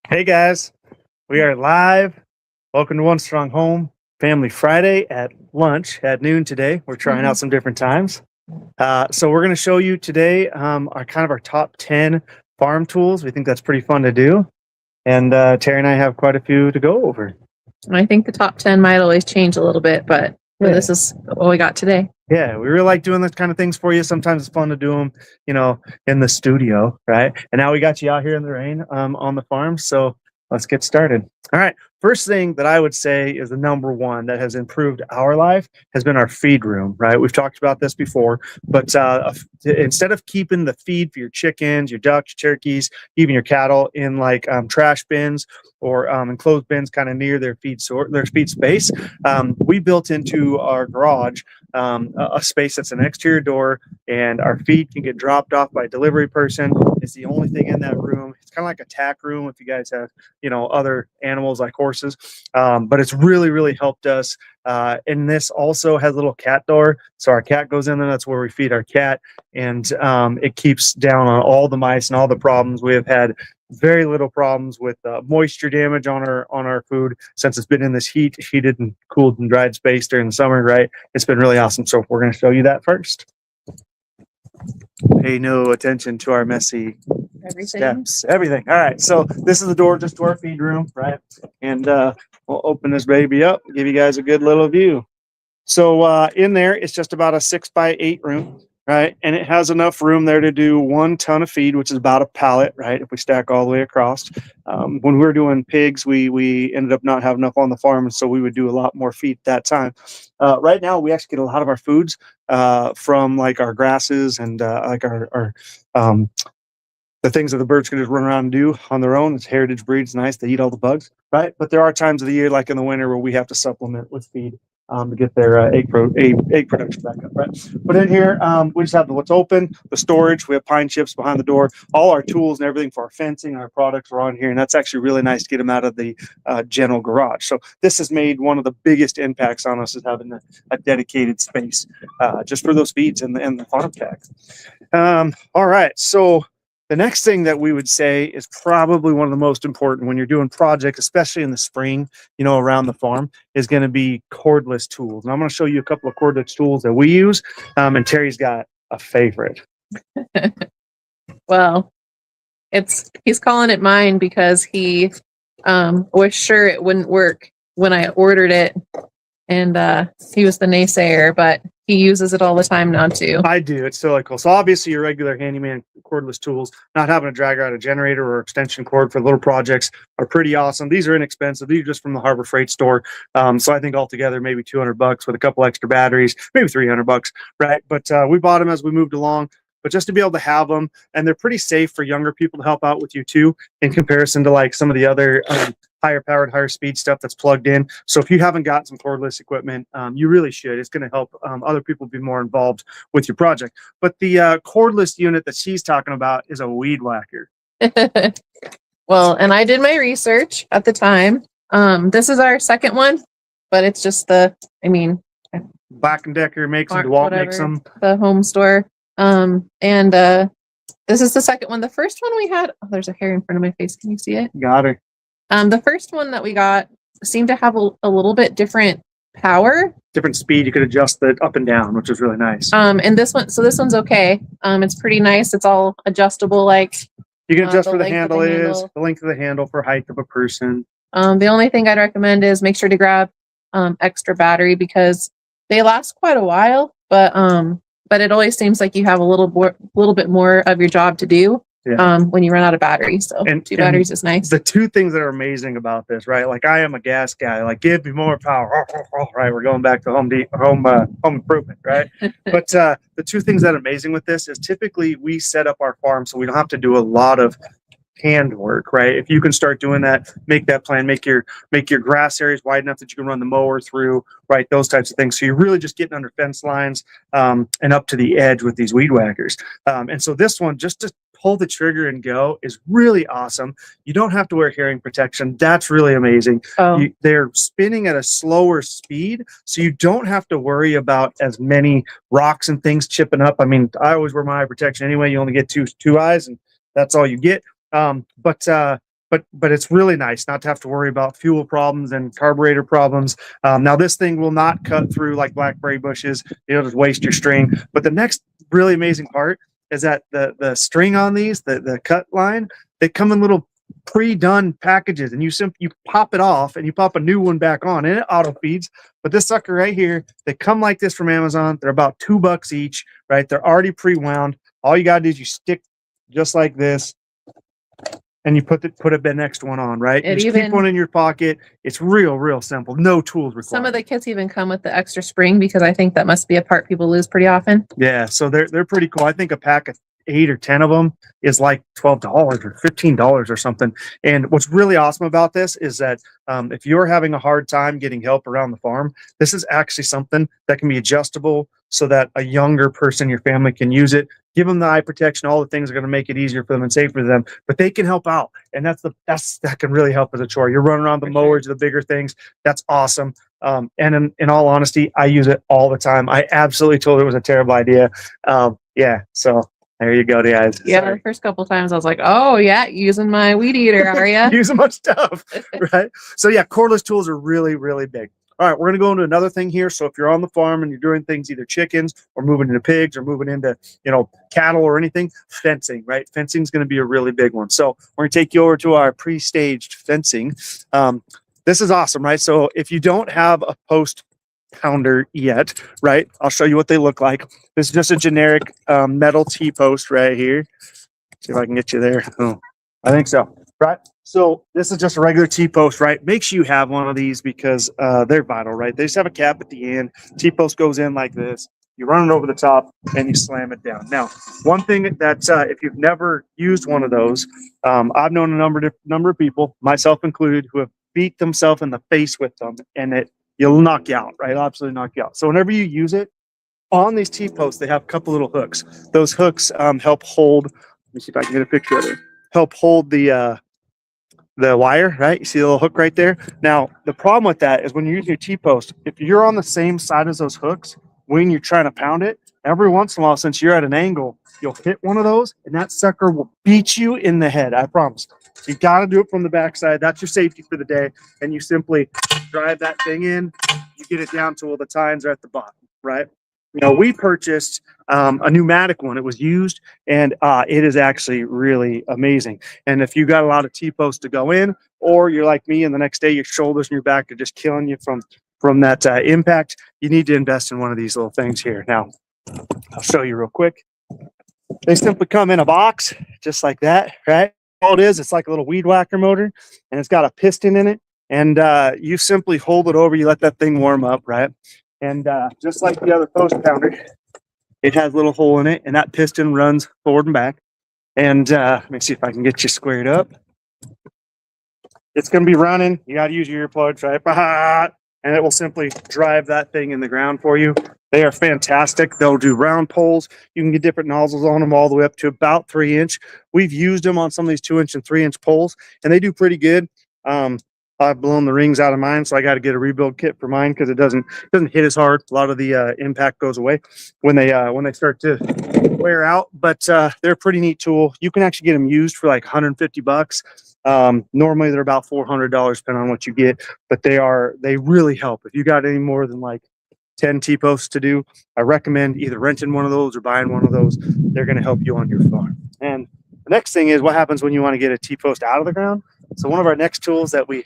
Hey guys, we are live. Welcome to One Strong Home Family Friday at lunch at noon today. We're trying out some different times. So we're going to show you today our top 10 farm tools. We think that's pretty fun to do. And Terry and I have quite a few to go over. I think the top 10 might always change a little bit, but this is what we got today. Yeah, we really like doing those kind of things for you. Sometimes it's fun to do them, in the studio, right? And now we got you out here in the rain on the farm. So let's get started. All right. First thing that I would say is the number one that has improved our life has been our feed room, right? We've talked about this before, but instead of keeping the feed for your chickens, your ducks, your turkeys, even your cattle in like trash bins or enclosed bins kind of near their feed space, we built into our garage a space that's an exterior door, and our feed can get dropped off by a delivery person. It's the only thing in that room. It's kind of like a tack room if you guys have, other animals like horses. But it's really, really helped us. And this also has a little cat door. So our cat goes in there. That's where we feed our cat. And it keeps down on all the mice and all the problems. We have had very little problems with moisture damage on our food since it's been in this heated and cooled and dried space during the summer, right? It's been really awesome. So we're going to show you that first. Pay no attention to our messy steps, everything. All right, so this is the door just to our feed room, right? And we'll open this baby up, give you guys a good little view. So in there, it's just about a 6x8 room, right? And it has enough room there to do 1 ton of feed, which is about a pallet, right? If we stack all the way across. When we were doing pigs, we ended up not having enough on the farm, and so we would do a lot more feed at that time. Right now, we actually get a lot of our foods from like our grasses and like our the things that the birds can just run around and do on their own. It's heritage breeds, nice. They eat all the bugs, right? But there are times of the year, like in the winter, where we have to supplement with feed to get their egg production back up, right? But in here, we just have what's open, the storage. We have pine chips behind the door. All our tools and everything for our fencing, our products are on here, and that's actually really nice to get them out of the general garage. So this has made one of the biggest impacts on us is having a dedicated space just for those feeds and the farm tax. All right, so the next thing that we would say is probably one of the most important when you're doing projects, especially in the spring, around the farm, is going to be cordless tools. And I'm going to show you a couple of cordless tools that we use. And Terry's got a favorite. Well, he's calling it mine because he was sure it wouldn't work when I ordered it. And he was the naysayer, but he uses it all the time now too. I do. It's so cool. So obviously your regular handyman cordless tools, not having to drag out a generator or extension cord for little projects are pretty awesome. These are inexpensive. These are just from the Harbor Freight store. So I think altogether maybe $200 with a couple extra batteries, maybe $300, right? But we bought them as we moved along. But just to be able to have them, and they're pretty safe for younger people to help out with you too, in comparison to like some of the other higher powered, higher speed stuff that's plugged in. So if you haven't got some cordless equipment, you really should. It's going to help other people be more involved with your project. But the cordless unit that she's talking about is a weed whacker. Well, and I did my research at the time. This is our second one, but it's just Black & Decker makes them, DeWalt makes them. The home store. And this is the second one. The first one we had, there's a hair in front of my face. Can you see it? Got her. The first one that we got seemed to have a little bit different power. Different speed. You could adjust it up and down, which is really nice. And this one's okay. It's pretty nice. It's all adjustable. Like you can adjust where the handle is, the length of the handle for height of a person. The only thing I'd recommend is make sure to grab extra battery because they last quite a while, but it always seems like you have a little bit more of your job to do when you run out of battery. So two batteries is nice. The two things that are amazing about this, right? Like I am a gas guy. Like give me more power, right? We're going back to home improvement, right? But the two things that are amazing with this is typically we set up our farm so we don't have to do a lot of hand work, right? If you can start doing that, make that plan, make your grass areas wide enough that you can run the mower through, right? Those types of things. So you're really just getting under fence lines and up to the edge with these weed whackers. And so this one, just to pull the trigger and go, is really awesome. You don't have to wear hearing protection. That's really amazing. They're spinning at a slower speed, so you don't have to worry about as many rocks and things chipping up. I mean, I always wear my eye protection anyway. You only get two eyes, and that's all you get. But but it's really nice not to have to worry about fuel problems and carburetor problems. Now this thing will not cut through like blackberry bushes. It'll just waste your string. But the next really amazing part is that the string on these, the cut line, they come in little pre-done packages, and you pop it off and you pop a new one back on, and it auto feeds. But this sucker right here, they come like this from Amazon. They're about $2 each, right? They're already pre-wound. All you gotta do is you stick just like this, and you put the next one on, right? You just keep one in your pocket. It's real simple. No tools required. Some of the kits even come with the extra spring, because I think that must be a part people lose pretty often. Yeah, so they're pretty cool. I think a pack of 8 or 10 of them is like $12 or $15 or something. And what's really awesome about this is that if you're having a hard time getting help around the farm, this is actually something that can be adjustable so that a younger person in your family can use it. Give them the eye protection. All the things are going to make it easier for them and safer for them, but they can help out. And that can really help as a chore. You're running around the mowers, the bigger things. That's awesome. And in all honesty, I use it all the time. I absolutely told it was a terrible idea. Yeah. So there you go, guys. Yeah, Sorry. the first couple times I was like, oh yeah, using my weed eater, are you? Using my stuff, right? So yeah, cordless tools are really big. All right, we're gonna go into another thing here. So if you're on the farm and you're doing things, either chickens or moving into pigs or moving into, cattle or anything, fencing, right? Fencing is gonna be a really big one. So we're gonna take you over to our pre-staged fencing. This is awesome, right? So if you don't have a post pounder yet, right? I'll show you what they look like. This is just a generic metal T-post right here. See if I can get you there. Oh, I think so. Right. So this is just a regular T-post, right? Make sure you have one of these because they're vital, right? They just have a cap at the end. T-post goes in like this. You run it over the top and you slam it down. Now, one thing that if you've never used one of those, I've known a number of people, myself included, who have beat themselves in the face with them, and you'll knock you out, right? It'll absolutely knock you out. So whenever you use it, on these T-posts, they have a couple little hooks. Those hooks help hold. Let me see if I can get a picture of it. Help hold the wire, right? You see the little hook right there? Now, the problem with that is when you're using your T-post, if you're on the same side as those hooks, when you're trying to pound it, every once in a while, since you're at an angle, you'll hit one of those and that sucker will beat you in the head. I promise. You got to do it from the backside. That's your safety for the day. And you simply drive that thing in. You get it down to all the tines are at the bottom, right? We purchased a pneumatic one. It was used, and it is actually really amazing. And if you got a lot of T-posts to go in, or you're like me and the next day your shoulders and your back are just killing you from that impact, you need to invest in one of these little things here. Now, I'll show you real quick. They simply come in a box just like that, right? All it is, it's like a little weed whacker motor, and it's got a piston in it. And you simply hold it over, you let that thing warm up, right? And just like the other post pounder, it has a little hole in it, and that piston runs forward and back. And let me see if I can get you squared up. It's going to be running. You got to use your earplugs, right? And it will simply drive that thing in the ground for you. They are fantastic. They'll do round poles. You can get different nozzles on them all the way up to about 3-inch. We've used them on some of these 2-inch and 3-inch poles, and they do pretty good. I've blown the rings out of mine, so I got to get a rebuild kit for mine because it doesn't hit as hard. A lot of the impact goes away when they start to wear out. But they're a pretty neat tool. You can actually get them used for like $150. Normally they're about $400 depending on what you get, but they really help. If you got any more than like 10 T-posts to do, I recommend either renting one of those or buying one of those. They're going to help you on your farm. And the next thing is what happens when you want to get a T-post out of the ground. So one of our next tools that we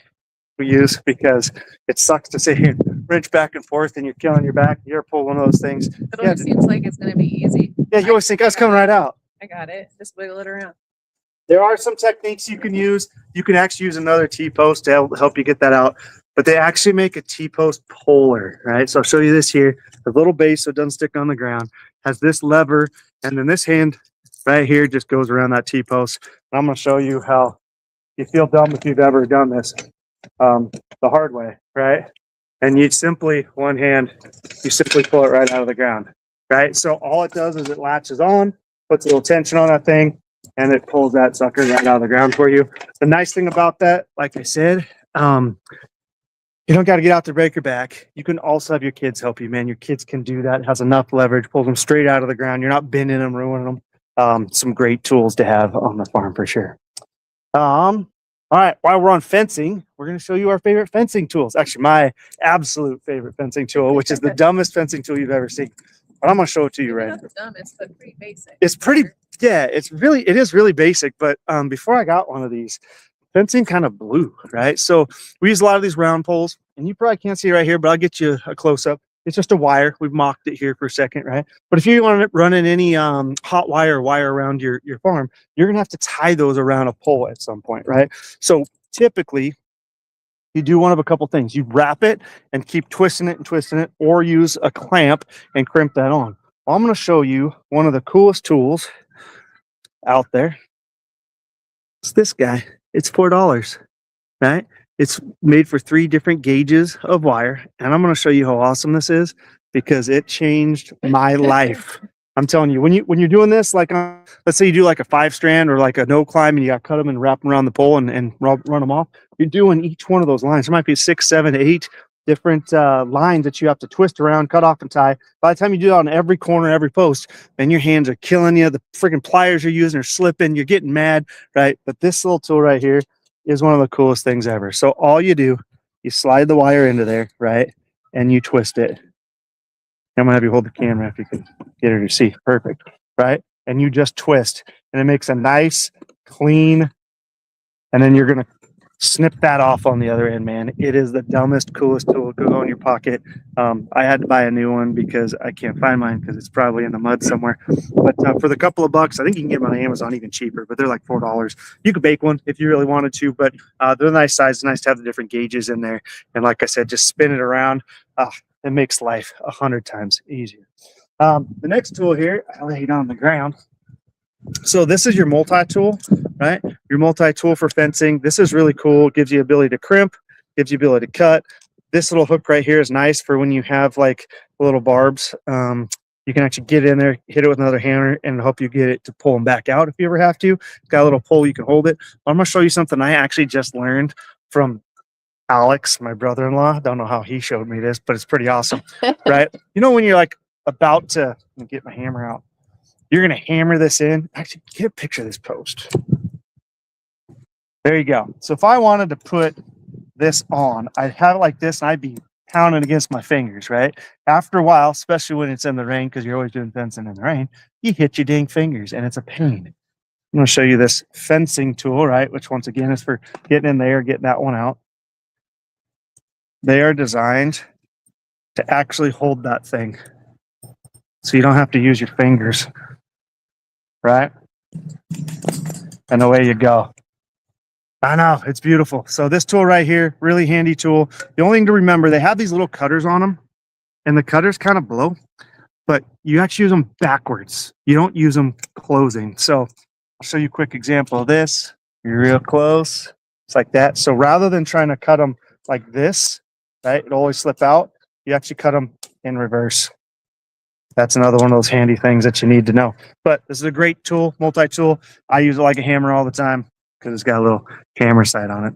use, because it sucks to sit here and wrench back and forth and you're killing your back. You're pull one of those things. It always seems like it's going to be easy. Yeah, you always think that's coming right out. I got it. Just wiggle it around. There are some techniques you can use. You can actually use another T-post to help you get that out. But they actually make a T-post puller, right? So I'll show you this here. The little base so it doesn't stick on the ground. Has this lever, and then this hand right here just goes around that T-post. And I'm going to show you how you feel dumb if you've ever done this the hard way, right? And you simply, one hand, you simply pull it right out of the ground, right? So all it does is it latches on, puts a little tension on that thing, and it pulls that sucker right out of the ground for you. The nice thing about that, like I said, you don't got to get out to break your back. You can also have your kids help you, man. Your kids can do that. It has enough leverage, pulls them straight out of the ground. You're not bending them, ruining them. Some great tools to have on the farm for sure. All right, while we're on fencing, we're going to show you our favorite fencing tools. Actually, my absolute favorite fencing tool, which is the dumbest fencing tool you've ever seen. But I'm going to show it to you right now. Not the dumbest, but pretty basic. It's pretty, yeah, it is really basic. But before I got one of these, fencing kind of blew, right? So we use a lot of these round poles, and you probably can't see it right here, but I'll get you a close up. It's just a wire. We've mocked it here for a second, right? But if you want to run in any hot wire or wire around your farm, you're going to have to tie those around a pole at some point, right? So typically, you do one of a couple things. You wrap it and keep twisting it, or use a clamp and crimp that on. Well, I'm going to show you one of the coolest tools out there. It's this guy. It's $4, right? It's made for 3 different gauges of wire, and I'm going to show you how awesome this is because it changed my life. I'm telling you, when you're doing this, like let's say you do like a 5-strand or like a no climb, and you got to cut them and wrap them around the pole and run them off. You're doing each one of those lines. There might be 6, 7, 8 different lines that you have to twist around, cut off, and tie. By the time you do that on every corner, every post, then your hands are killing you. The freaking pliers you're using are slipping. You're getting mad, right? But this little tool right here is one of the coolest things ever. So all you do, you slide the wire into there, right? And you twist it. I'm gonna have you hold the camera if you can get her to see. Perfect, right? And you just twist, and it makes a nice, clean, and then you're gonna snip that off on the other end, man. It is the dumbest, coolest tool. It go in your pocket. I had to buy a new one because I can't find mine because it's probably in the mud somewhere. But for the couple of bucks, I think you can get them on Amazon even cheaper, but they're like $4. You could bake one if you really wanted to, but they're a nice size. It's nice to have the different gauges in there. And like I said, just spin it around. It makes life 100 times easier. The next tool here, I laid on the ground. So this is your multi-tool, right? Your multi-tool for fencing. This is really cool. It gives you ability to crimp, gives you ability to cut. This little hook right here is nice for when you have like little barbs. You can actually get in there, hit it with another hammer, and help you get it to pull them back out if you ever have to. It's got a little pole, you can hold it. I'm going to show you something I actually just learned from Alex, my brother-in-law. Don't know how he showed me this, but it's pretty awesome, right? You know, when you're like about to get my hammer out, you're going to hammer this in. Actually, get a picture of this post. There you go. So if I wanted to put this on, I'd have it like this, and I'd be pounding against my fingers, right? After a while, especially when it's in the rain, because you're always doing fencing in the rain, you hit your dang fingers, and it's a pain. I'm going to show you this fencing tool, right? Which, once again, is for getting in there, getting that one out. They are designed to actually hold that thing, so you don't have to use your fingers, right? And away you go. I know, it's beautiful. So this tool right here, really handy tool. The only thing to remember, they have these little cutters on them, and the cutters kind of blow, but you actually use them backwards. You don't use them closing. So I'll show you a quick example of this. You're real close. It's like that. So rather than trying to cut them like this, right, it'll always slip out. You actually cut them in reverse. That's another one of those handy things that you need to know. But this is a great tool, multi-tool. I use it like a hammer all the time because it's got a little hammer sight on it.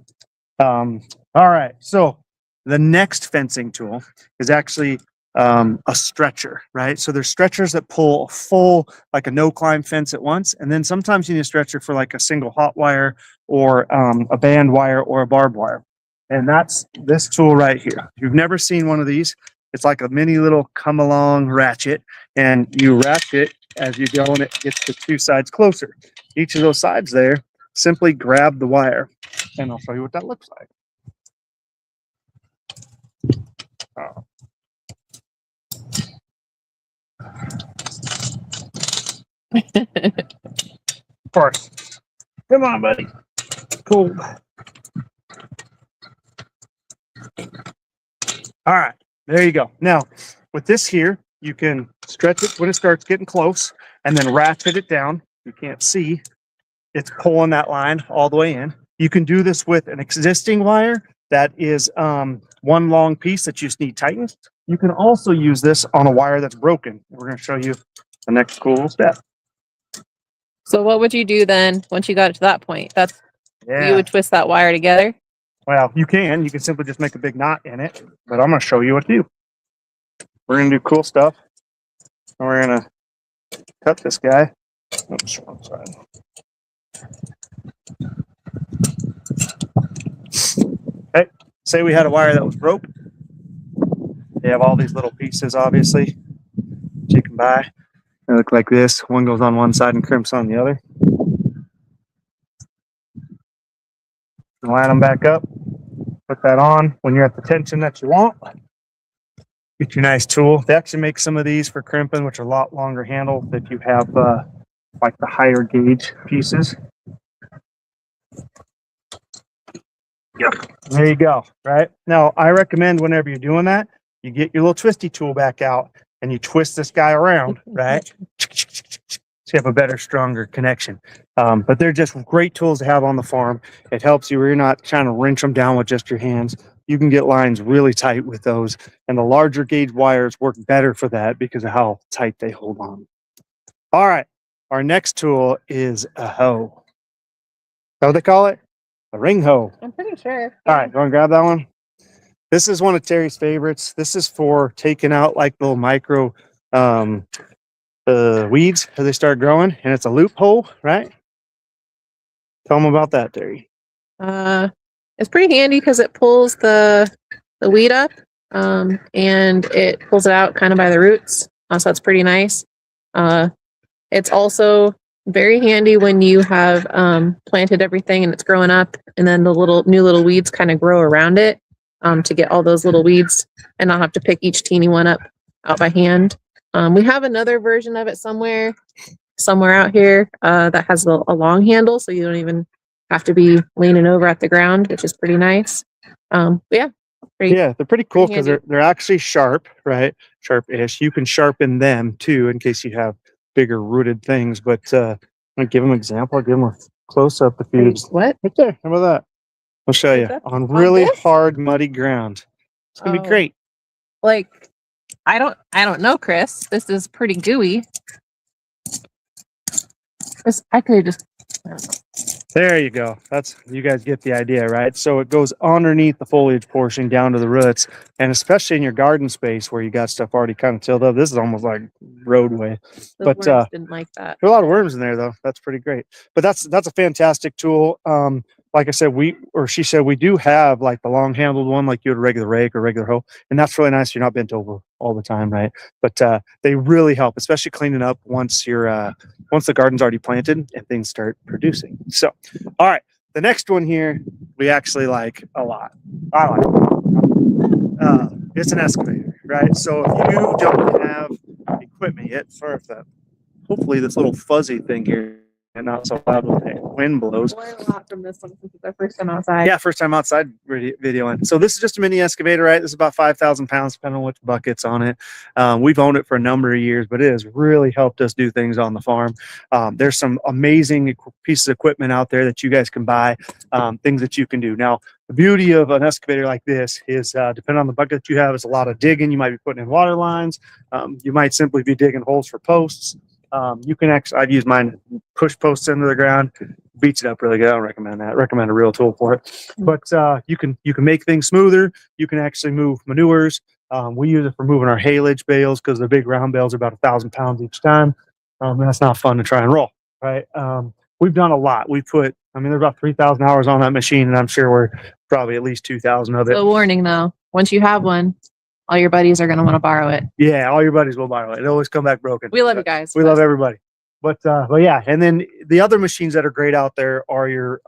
All right, so the next fencing tool is actually a stretcher, right? So there's stretchers that pull a full, like a no-climb fence at once, and then sometimes you need a stretcher for like a single hot wire or a band wire or a barbed wire. And that's this tool right here. If you've never seen one of these, it's like a mini little come along ratchet, and you ratchet as you go, and it gets the 2 sides closer. Each of those sides there, simply grab the wire, and I'll show you what that looks like. Of course. Come on, buddy. Cool. All right, there you go. Now, with this here, you can stretch it when it starts getting close and then ratchet it down. You can't see. It's pulling that line all the way in. You can do this with an existing wire that is one long piece that you just need tightened. You can also use this on a wire that's broken. We're going to show you the next cool step. So what would you do then once you got it to that point? You would twist that wire together? Well, you can simply just make a big knot in it, but I'm going to show you what to do. We're going to do cool stuff. And we're going to cut this guy. Oops, wrong side. say we had a wire that was broke. They have all these little pieces, obviously, that you can buy. They look like this. One goes on one side and crimps on the other. Line them back up. Put that on when you're at the tension that you want. Get your nice tool. They actually make some of these for crimping, which are a lot longer handle if you have like the higher gauge pieces. Yep. There you go. Right now, I recommend whenever you're doing that, you get your little twisty tool back out and you twist this guy around, right? So you have a better, stronger connection. But they're just great tools to have on the farm. It helps you where you're not trying to wrench them down with just your hands. You can get lines really tight with those, and the larger gauge wires work better for that because of how tight they hold on. All right, our next tool is a hoe. How do they call it? A ring hoe. I'm pretty sure. All right, you want to grab that one? This is one of Terry's favorites. This is for taking out like little micro weeds as they start growing, and it's a loophole, right? Tell them about that, Terry. It's pretty handy because it pulls the weed up, and it pulls it out kind of by the roots. So that's pretty nice. It's also very handy when you have planted everything and it's growing up, and then the new little weeds kind of grow around it to get all those little weeds and not have to pick each teeny one up out by hand. We have another version of it somewhere out here that has a long handle, so you don't even have to be leaning over at the ground, which is pretty nice. Yeah. They're pretty cool because they're actually sharp, right? Sharp-ish. You can sharpen them too in case you have bigger rooted things. But I'm gonna give them an example. I'll give them a close up if you what right there. How about that? I'll show you on really hard, muddy ground. It's gonna be great. Like I don't know, Chris. This is pretty gooey. I could just. There you go. You guys get the idea, right? So it goes underneath the foliage portion down to the roots, and especially in your garden space where you got stuff already kind of tilled up. This is almost like roadway. But worms didn't like that. There are a lot of worms in there though. That's pretty great. But that's a fantastic tool. Like I said, she said we do have like the long handled one, like you would a regular rake or regular hoe, and that's really nice. You're not bent over all the time, right? But they really help, especially cleaning up once the garden's already planted and things start producing. So, all right, the next one here we actually like a lot. I like it. It's an excavator, right? So if you don't have equipment yet, sorry if that. Hopefully this little fuzzy thing here and not so loud when the wind blows. Learn a lot from this one since it's our first time outside. Yeah, first time outside videoing. So this is just a mini excavator, right? This is about 5,000 pounds, depending on which bucket's on it. We've owned it for a number of years, but it has really helped us do things on the farm. There's some amazing pieces of equipment out there that you guys can buy, things that you can do. Now, the beauty of an excavator like this is, depending on the bucket that you have, it's a lot of digging. You might be putting in water lines. You might simply be digging holes for posts. You can actually, I've used mine to push posts into the ground, beats it up really good. I don't recommend that. I recommend a real tool for it. But you can make things smoother. You can actually move manures. We use it for moving our haylage bales because the big round bales are about 1,000 pounds each time. That's not fun to try and roll, right? We've done a lot. There's about 3,000 hours on that machine, and I'm sure we're probably at least 2,000 of it. So warning though, once you have one, all your buddies are going to want to borrow it. Yeah, all your buddies will borrow it. It'll always come back broken. We love you guys. We love everybody. But yeah, and then the other machines that are great out there are your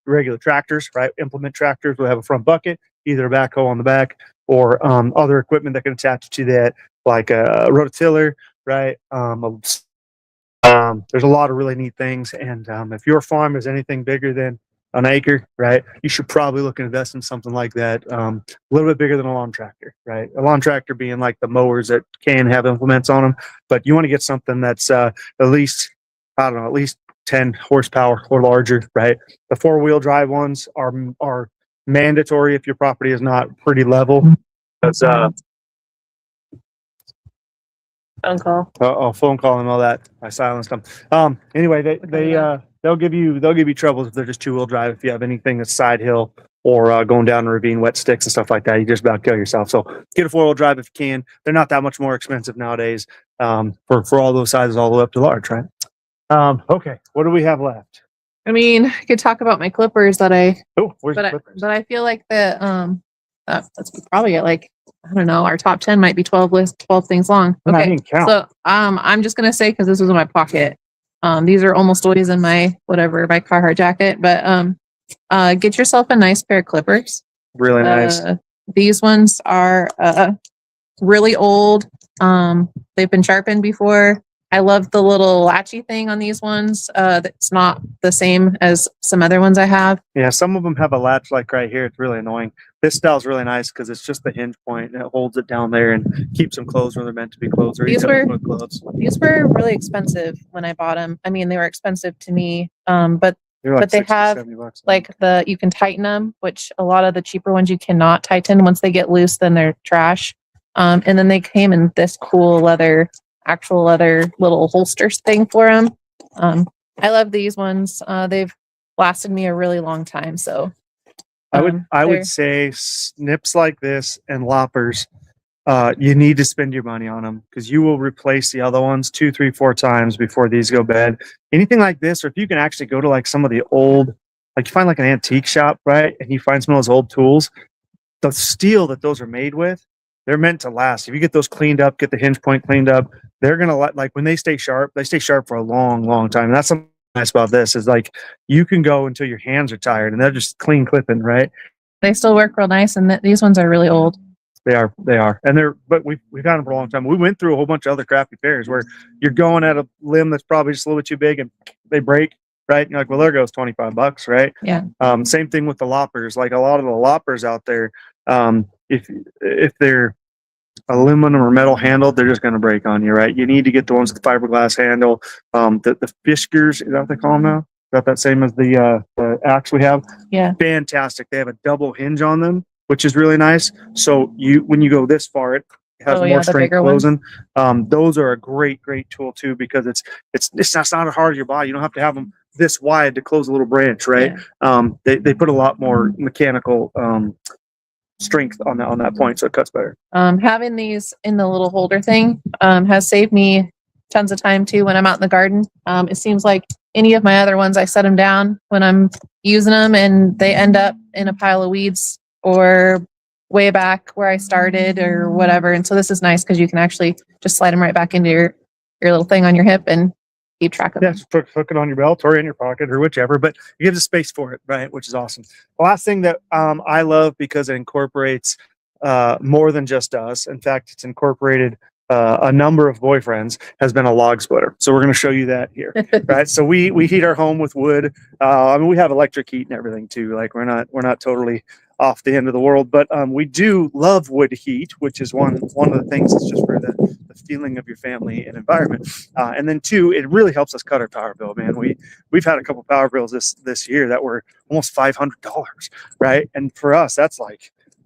regular tractors, right? Implement tractors will have a front bucket, either a backhoe on the back or other equipment that can attach to that, like a rototiller, right? There's a lot of really neat things. And if your farm is anything bigger than an acre, right, you should probably look and invest in something like that. A little bit bigger than a lawn tractor, right? A lawn tractor being like the mowers that can have implements on them, but you want to get something that's at least 10 horsepower or larger, right? The 4-wheel drive ones are mandatory if your property is not pretty level. Because phone call and all that. I silenced them. Anyway, they'll give you troubles if they're just 2-wheel drive. If you have anything that's side hill or going down a ravine, wet sticks and stuff like that, you just about kill yourself. So get a 4-wheel drive if you can. They're not that much more expensive nowadays for all those sizes, all the way up to large, right? Okay, what do we have left? I could talk about my clippers that where's the clippers? but I feel like the That's probably at like, I don't know, our top 10 might be 12 things long. And I Okay. didn't count. So, I'm just going to say, cause this was in my pocket. These are almost always in my, whatever, my Carhartt jacket, but, get yourself a nice pair of clippers. Really nice. These ones are, really old. They've been sharpened before. I love the little latchy thing on these ones. That's not the same as some other ones I have. Yeah, some of them have a latch like right here. It's really annoying. This style's really nice because it's just the hinge point and it holds it down there and keeps them closed where they're meant to be closed. Or These gloves. were really expensive when I bought them. I mean, they were expensive to me. But They're like but they 60, have $70. like you can tighten them, which a lot of the cheaper ones you cannot tighten. Once they get loose, then they're trash. And then they came in this cool actual leather little holsters thing for them. I love these ones. They've lasted me a really long time. So I would say snips like this and loppers, you need to spend your money on them because you will replace the other ones 2, 3, 4 times before these go bad. Anything like this, or if you can actually go to like some of the old, like you find like an antique shop, right? And you find some of those old tools, the steel that those are made with, they're meant to last. If you get those cleaned up, get the hinge point cleaned up, they're gonna like when they stay sharp for a long, long time. And that's something nice about this is like you can go until your hands are tired and they're just clean clipping, right? They still work real nice, and these ones are really old. They are, and but we've had them for a long time. We went through a whole bunch of other crappy pairs where you're going at a limb that's probably just a little bit too big and they break, right? And you're like, well, there goes $25, right? Yeah. Same thing with the loppers. Like a lot of the loppers out there, if they're aluminum or metal handled, they're just going to break on you, right? You need to get the ones with the fiberglass handle. The Fiskars, is that what they call them now? Is that same as the axe we have? Yeah. Fantastic. They have a double hinge on them, which is really nice. So when you go this far, it has more strength closing. Those are a great tool too because it's not as hard on your body. You don't have to have them this wide to close a little branch, right? Yeah. They put a lot more mechanical strength on that point, so it cuts better. Having these in the little holder thing has saved me tons of time too when I'm out in the garden. It seems like any of my other ones, I set them down when I'm using them and they end up in a pile of weeds or way back where I started or whatever. And so this is nice because you can actually just slide them right back into your little thing on your hip and keep track of them. Just hook it on your belt or in your pocket or whichever, but it gives a space for it, right? Which is awesome. The last thing that I love because it incorporates more than just us. In fact, it's incorporated a number of boyfriends, has been a log splitter. So we're going to show you that here, right? So we heat our home with wood. I mean, we have electric heat and everything too. Like we're not totally off the end of the world, but we do love wood heat, which is one of the things that's just for the feeling of your family and environment. And then 2, it really helps us cut our power bill, man. We've had a couple power bills this year that were almost $500, right? And for us, that's high.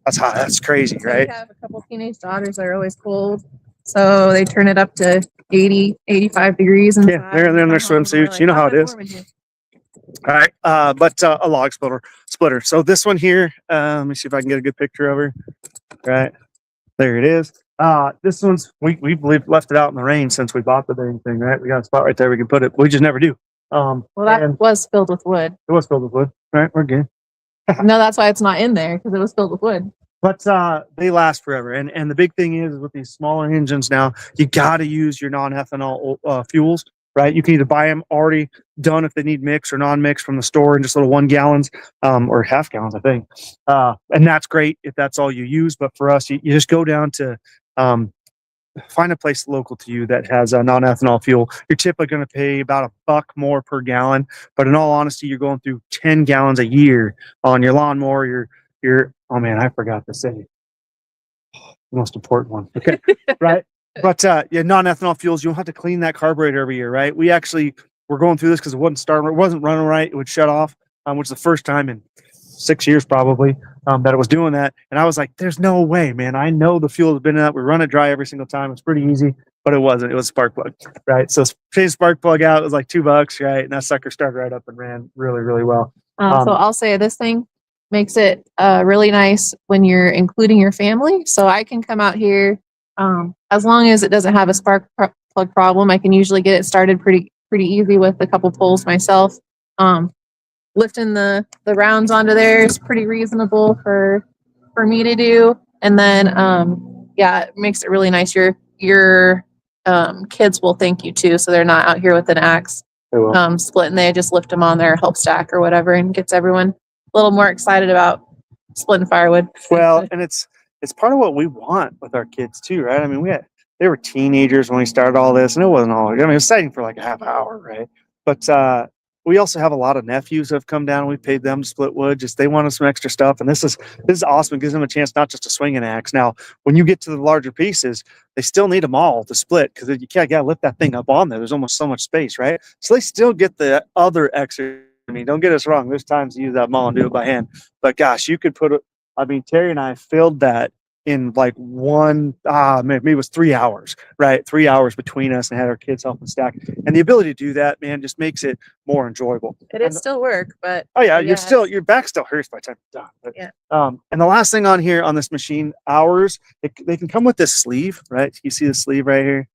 That's crazy, right? I have a couple teenage daughters that are always cold. So they turn it up to 80, 85 degrees. And yeah, they're in their swimsuits. Like, you know how it is. All right. But a log splitter. So this one here, let me see if I can get a good picture of her. Right. There it is. This one's, we've left it out in the rain since we bought the dang thing, right? We got a spot right there we can put it. We just never do. Well, that was filled with wood. It was filled with wood. Right. We're good. No, that's why it's not in there because it was filled with wood. But they last forever. And the big thing is with these smaller engines now, you got to use your non-ethanol fuels, right? You can either buy them already done if they need mix or non-mix from the store in just little 1 gallons or half gallons, I think. And that's great if that's all you use. But for us, you just go down to find a place local to you that has a non-ethanol fuel. You're typically going to pay about $1 more per gallon. But in all honesty, you're going through 10 gallons a year on your lawnmower, your oh man, I forgot to say the most important one. Okay. Right. But yeah, non-ethanol fuels, you don't have to clean that carburetor every year, right? We're going through this because it wasn't running right. It would shut off, which is the first time in 6 years probably that it was doing that. And I was like, there's no way, man. I know the fuel has been in that. We run it dry every single time. It's pretty easy, but it wasn't. It was a spark plug, right? So change spark plug out. It was like $2, right? And that sucker started right up and ran really, really well. So I'll say this thing makes it really nice when you're including your family. So I can come out here as long as it doesn't have a spark plug problem. I can usually get it started pretty easy with a couple pulls myself. Lifting the rounds onto there is pretty reasonable for for me to do. And then, yeah, it makes it really nice. Your kids will thank you too. So they're not out here with an axe, splitting. They just lift them on their help stack or whatever, and gets everyone a little more excited about splitting firewood. Well, and it's part of what we want with our kids too, right? I mean, they were teenagers when we started all this, and it wasn't all. I mean, it was exciting for like a half hour, right? But we also have a lot of nephews who have come down. We paid them to split wood. Just they wanted some extra stuff, and this is awesome. It gives them a chance not just to swing an axe. Now, when you get to the larger pieces, they still need them all to split because you can't gotta lift that thing up on there. There's almost so much space, right? So they still get the other extra. I mean, don't get us wrong. There's times to use that maul and do it by hand, but gosh, you could put it. I mean, Terry and I filled that in like maybe it was 3 hours, right? 3 hours between us, and had our kids helping stack. And the ability to do that, man, just makes it more enjoyable. It is still work, but oh yeah, your back still hurts by the time you're done. But, yeah. And the last thing on here on this machine, hours, they can come with this sleeve, right? You see the sleeve right here.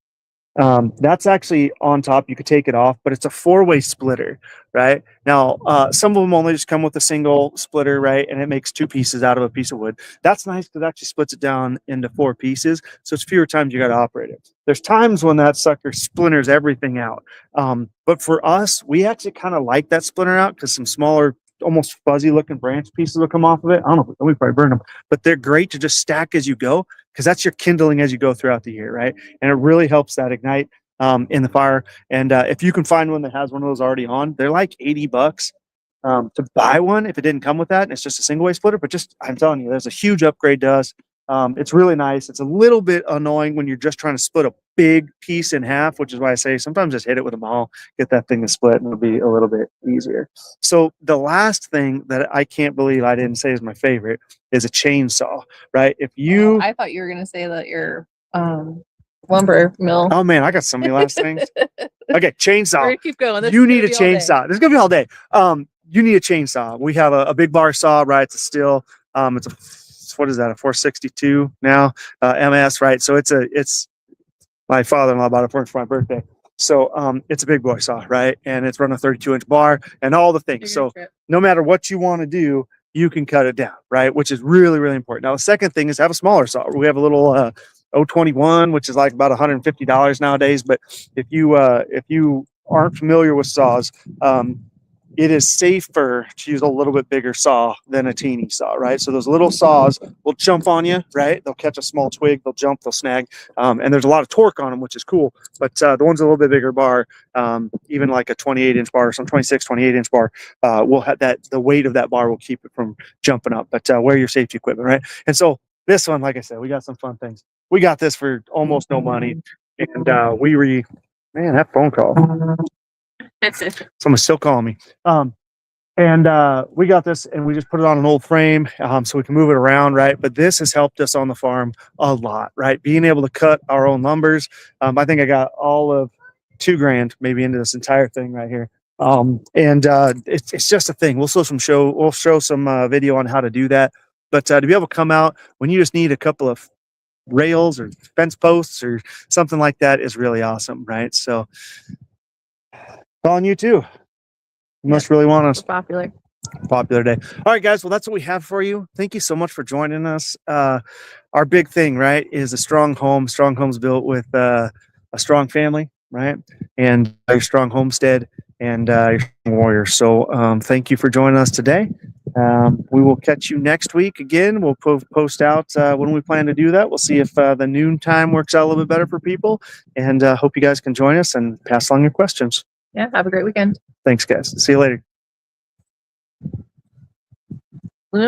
That's actually on top. You could take it off, but it's a 4-way splitter, right? Now, some of them only just come with a single splitter, right? And it makes 2 pieces out of a piece of wood. That's nice because it actually splits it down into 4 pieces. So it's fewer times you got to operate it. There's times when that sucker splinters everything out. But for us, we actually kind of like that splinter out because some smaller, almost fuzzy looking branch pieces will come off of it. I don't know, we probably burn them, but they're great to just stack as you go because that's your kindling as you go throughout the year, right? And it really helps that ignite in the fire. And if you can find one that has one of those already on, they're like $80 to buy one if it didn't come with that. And it's just a single way splitter, but just, I'm telling you, there's a huge upgrade to us. It's really nice. It's a little bit annoying when you're just trying to split a big piece in half, which is why I say sometimes just hit it with a maul, get that thing to split, and it'll be a little bit easier. So the last thing that I can't believe I didn't say is my favorite is a chainsaw, right? If you, I thought you were gonna say that your lumber mill. oh man, I got so many last things. Okay, chainsaw. Keep going. You need a chainsaw. This is gonna be all day. You need a chainsaw. We have a big bar saw, right? It's a steel. It's a, what is that? A 462 now, MS, right? So it's my father-in-law bought it for my birthday. So it's a big boy saw, right? And it's running a 32-inch bar and all the things. So no matter what you want to do, you can cut it down, right? Which is really, really important. Now, the second thing is have a smaller saw. We have a little 021, which is like about $150 nowadays. But if you aren't familiar with saws, it is safer to use a little bit bigger saw than a teeny saw, right? So those little saws will jump on you, right? They'll catch a small twig, they'll jump, they'll snag, and there's a lot of torque on them, which is cool. But the ones with a little bit bigger bar, even like a 28-inch bar or some 26, 28-inch bar, will have that, the weight of that bar will keep it from jumping up. But wear your safety equipment, right? And so this one, like I said, we got some fun things. We got this for almost no money, and man, that phone call. Someone's still calling me. And we got this and we just put it on an old frame so we can move it around, right? But this has helped us on the farm a lot, right? Being able to cut our own lumbers. I think I got all of $2,000 maybe into this entire thing right here. It's just a thing. We'll show some video on how to do that. But to be able to come out when you just need a couple of rails or fence posts or something like that is really awesome, right? So on you too. You must really want us. Popular day. All right, guys. Well, that's what we have for you. Thank you so much for joining us. Our big thing, right, is a strong home. Strong homes built with a strong family, right, and your strong homestead and your strong warrior. So thank you for joining us today. We will catch you next week again. We'll post out when we plan to do that. We'll see if the noon time works out a little bit better for people, and hope you guys can join us and pass along your questions. Yeah, have a great weekend. Thanks, guys. See you later. Luna